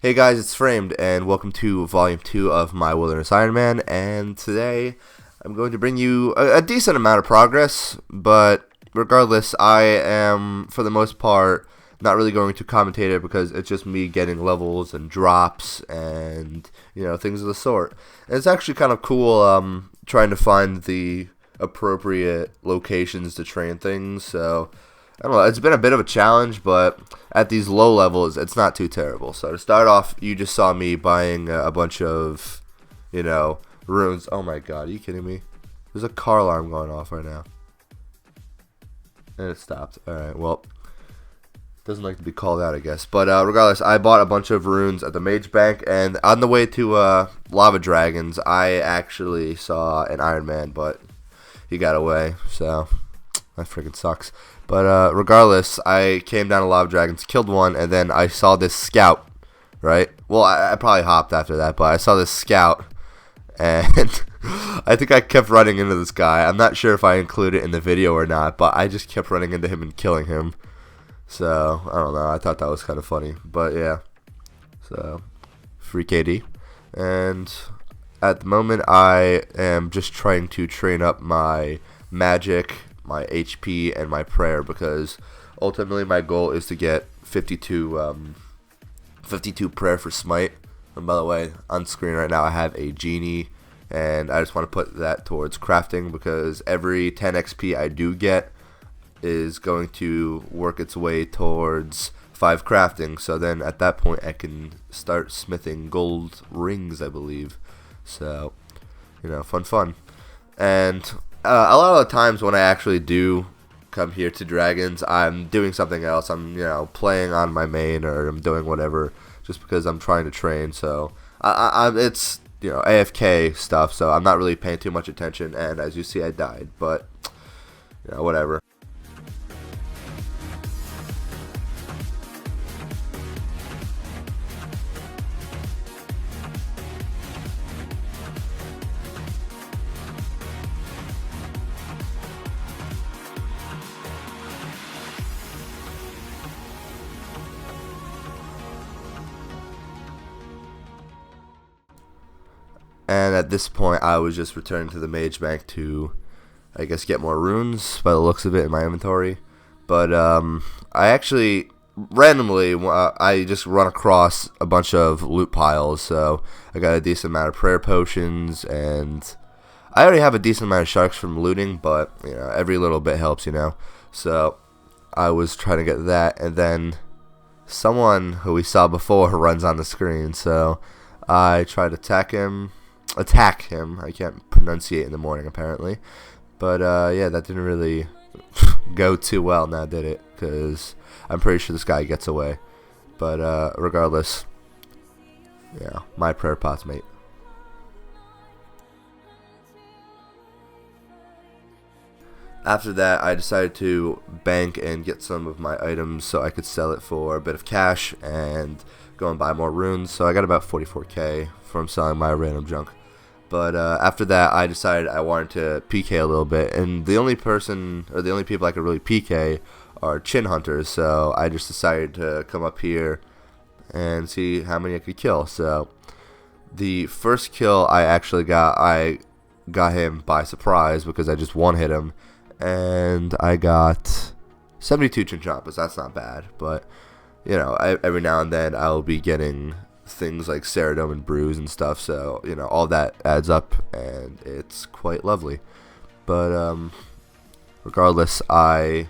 Hey guys, it's Framed, and welcome to Volume 2 of My Wilderness Iron Man, and today I'm going to bring you a decent amount of progress, but regardless, I am, for the most part, not really going to commentate it because it's just me getting levels and drops and, things of the sort. And it's actually kind of cool trying to find the appropriate locations to train things, so I don't know, it's been a bit of a challenge, but at these low levels, it's not too terrible. So to start off, you just saw me buying a bunch of, runes. Oh my god, are you kidding me? There's a car alarm going off right now. And it stopped. Alright, well, doesn't like to be called out, I guess. But regardless, I bought a bunch of runes at the Mage Bank, and on the way to Lava Dragons, I actually saw an Iron Man, but he got away, so that freaking sucks. But regardless, I came down to Lava Dragons, killed one, and then I saw this scout, right? Well, I probably hopped after that, but I saw this scout, and I think I kept running into this guy. I'm not sure if I include it in the video or not, but I just kept running into him and killing him. So, I don't know, I thought that was kind of funny, but yeah. So, free KD. And at the moment, I am just trying to train up my magic, my HP, and my prayer, because ultimately my goal is to get 52 prayer for smite. And by the way, on screen right now I have a genie, and I just want to put that towards crafting, because every 10 XP I do get is going to work its way towards 5 crafting. So then at that point I can start smithing gold rings, I believe. So, fun. And a lot of the times when I actually do come here to Dragons, I'm doing something else. I'm, playing on my main, or I'm doing whatever, just because I'm trying to train. So it's, AFK stuff, so I'm not really paying too much attention. And as you see, I died, but, whatever. And at this point, I was just returning to the Mage Bank to, I guess, get more runes, by the looks of it, in my inventory. But I actually, randomly, I just run across a bunch of loot piles, so I got a decent amount of prayer potions, and I already have a decent amount of sharks from looting, but, every little bit helps, So I was trying to get that, and then someone who we saw before runs on the screen, so I tried to attack him. I can't pronunciate in the morning, apparently. But yeah, that didn't really go too well now, did it? Because I'm pretty sure this guy gets away. But regardless, my prayer pots, mate. After that, I decided to bank and get some of my items so I could sell it for a bit of cash and go and buy more runes. So I got about 44k from selling my random junk. But after that, I decided I wanted to PK a little bit, and the only people I could really PK are chin hunters. So I just decided to come up here and see how many I could kill. So the first kill I got him by surprise, because I just one hit him, and I got 72 chinchompas. That's not bad, but every now and then I'll be getting things like Ceridome and Bruise and stuff, so all that adds up, and it's quite lovely. But regardless, I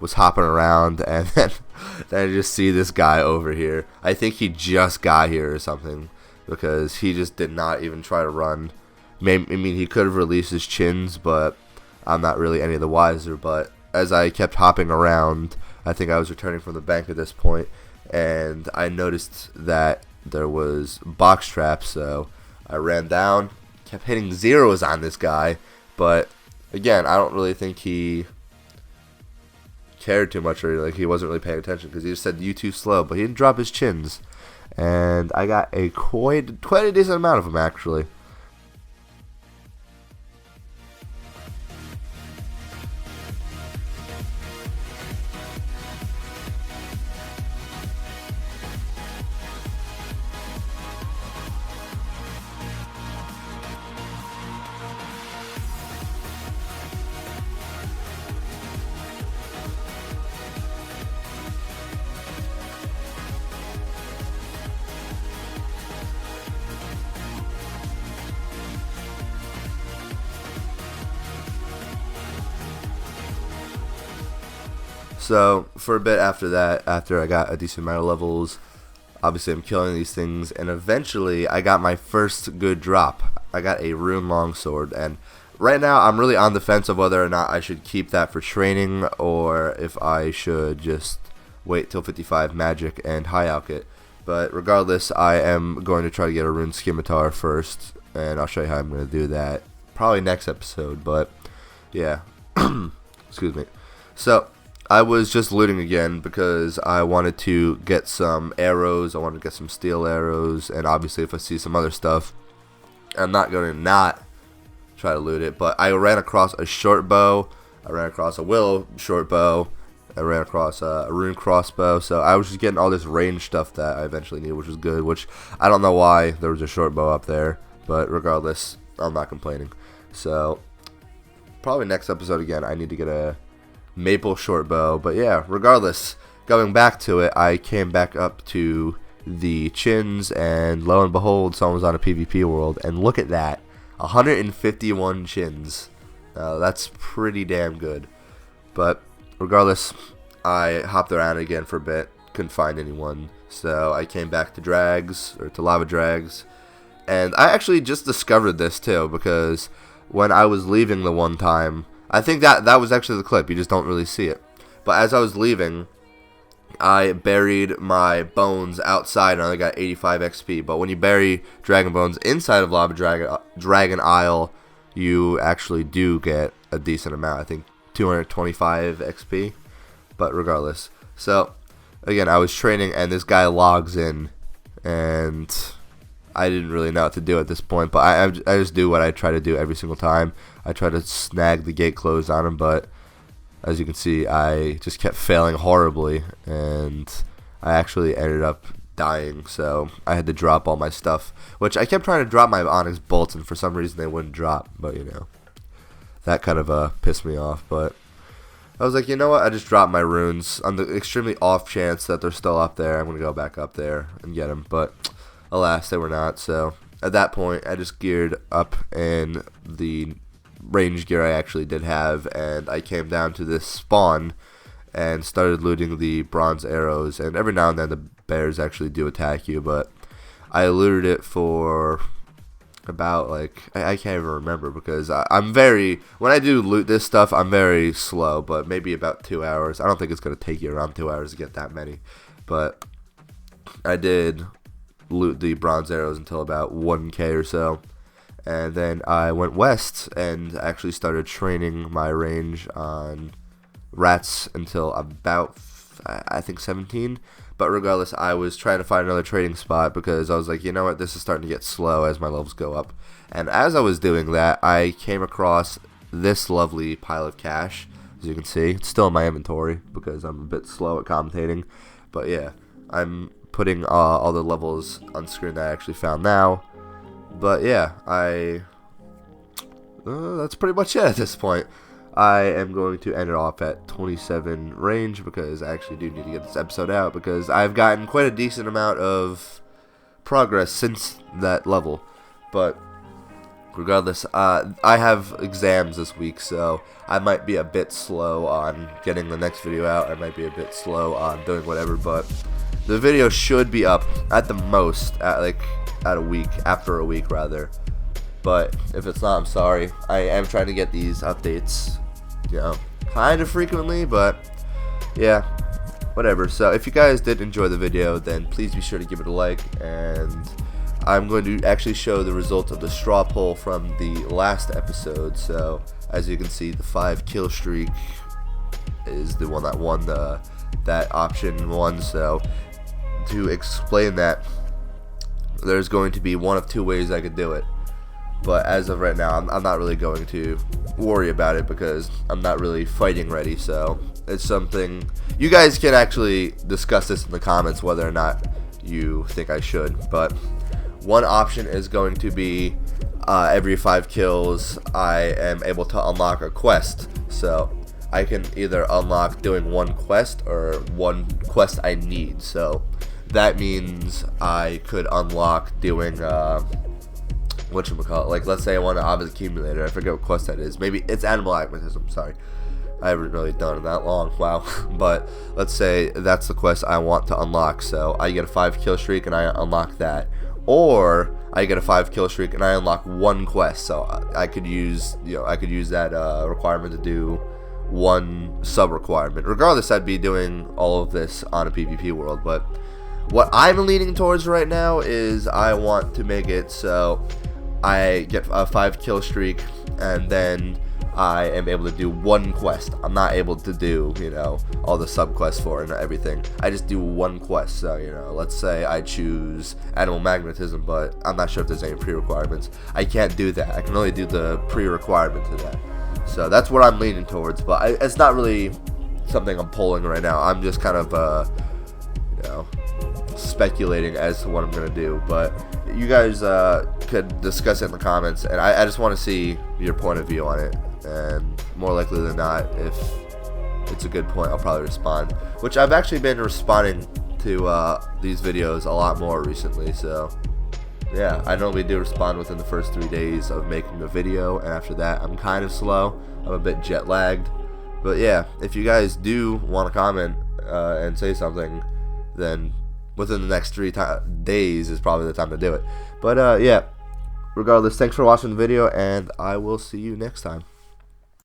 was hopping around, and then I just see this guy over here. I think he just got here or something, because he just did not even try to run. I mean, he could have released his chins, but I'm not really any the wiser. But as I kept hopping around, I think I was returning from the bank at this point, and I noticed that there was box traps, so I ran down, kept hitting zeros on this guy, but again, I don't really think he cared too much, or like he wasn't really paying attention, because he just said, "You too slow," but he didn't drop his chins, and I got a quite a decent amount of them, actually. So for a bit after that, after I got a decent amount of levels, obviously I'm killing these things, and eventually I got my first good drop. I got a rune longsword, and right now I'm really on the fence of whether or not I should keep that for training or if I should just wait till 55 magic and high alch it. But regardless, I am going to try to get a rune scimitar first, and I'll show you how I'm going to do that probably next episode. But yeah, excuse me. So I was just looting again because I wanted to get some arrows. I wanted to get some steel arrows, and obviously if I see some other stuff, I'm not going to not try to loot it. But I ran across a short bow, I ran across a willow short bow, I ran across a rune crossbow, so I was just getting all this range stuff that I eventually needed, which was good, which I don't know why there was a short bow up there, but regardless, I'm not complaining. So probably next episode again, I need to get a maple short bow, but yeah, regardless, going back to it, I came back up to the chins, and lo and behold, someone was on a PvP world, and look at that, 151 chins. That's pretty damn good. But regardless, I hopped around again for a bit, couldn't find anyone, so I came back to drags, or to lava drags, and I actually just discovered this too, because when I was leaving the one time, I think that was actually the clip, you just don't really see it, but as I was leaving, I buried my bones outside and I only got 85 XP, but when you bury dragon bones inside of Lava Dragon Isle, you actually do get a decent amount, I think 225 XP, but regardless. So again, I was training and this guy logs in, and I didn't really know what to do at this point, but I just do what I try to do every single time. I try to snag the gate closed on him, but as you can see, I just kept failing horribly, and I actually ended up dying, so I had to drop all my stuff, which I kept trying to drop my onyx bolts, and for some reason they wouldn't drop, but you know, that kind of pissed me off. But I was like, you know what, I just dropped my runes on the extremely off chance that they're still up there. I'm going to go back up there and get them, but alas, they were not. So at that point, I just geared up in the range gear I actually did have, and I came down to this spawn and started looting the bronze arrows, and every now and then the bears actually do attack you, but I looted it for about, like, I can't even remember, because I'm very, when I do loot this stuff, I'm very slow, but maybe about 2 hours. I don't think it's going to take you around 2 hours to get that many, but I did loot the bronze arrows until about 1k or so, and then I went west and actually started training my range on rats until about, I think, 17. But regardless, I was trying to find another trading spot because I was like, you know what, this is starting to get slow as my levels go up. And as I was doing that, I came across this lovely pile of cash. As you can see, it's still in my inventory because I'm a bit slow at commentating. But yeah, I'm putting all the levels on screen that I actually found now. But yeah, that's pretty much it at this point. I am going to end it off at 27 range because I actually do need to get this episode out because I've gotten quite a decent amount of progress since that level. But regardless, I have exams this week, so I might be a bit slow on getting the next video out. I might be a bit slow on doing whatever, but the video should be up at the most at a week, after a week rather. But if it's not, I'm sorry. I am trying to get these updates, you know, kind of frequently, but yeah, whatever. So if you guys did enjoy the video, then please be sure to give it a like, and I'm going to actually show the results of the straw poll from the last episode. So as you can see, the 5 kill streak is the one that won that option 1. So to explain that, there's going to be one of 2 ways I could do it. But as of right now, I'm not really going to worry about it because I'm not really fighting ready. So it's something you guys can actually discuss this in the comments whether or not you think I should. But one option is going to be every 5 kills I am able to unlock a quest. So I can either unlock doing 1 quest or 1 quest I need. So that means I could unlock doing whatchamacallit, like let's say I want to Obsidia accumulator, I forget what quest that is, maybe it's animal magnetism, sorry. I haven't really done it that long, wow. But let's say that's the quest I want to unlock. So I get a 5 kill streak and I unlock that. Or I get a 5 kill streak and I unlock one quest. So I could use, I could use that requirement to do one sub requirement. Regardless, I'd be doing all of this on a PvP world. But what I'm leaning towards right now is I want to make it so I get a 5 kill streak and then I am able to do one quest. I'm not able to do, all the sub quests for it and everything. I just do one quest. So, let's say I choose animal magnetism, but I'm not sure if there's any pre-requirements. I can't do that. I can only do the pre-requirement to that. So that's what I'm leaning towards, but it's not really something I'm polling right now. I'm just kind of, speculating as to what I'm going to do. But you guys could discuss it in the comments, and I just want to see your point of view on it. And more likely than not, if it's a good point, I'll probably respond. Which I've actually been responding to these videos a lot more recently, so yeah, I normally do respond within the first 3 days of making the video, and after that I'm kind of slow. I'm a bit jet lagged. But yeah, if you guys do want to comment and say something, then within the next 3 days is probably the time to do it. But yeah, regardless, thanks for watching the video, and I will see you next time.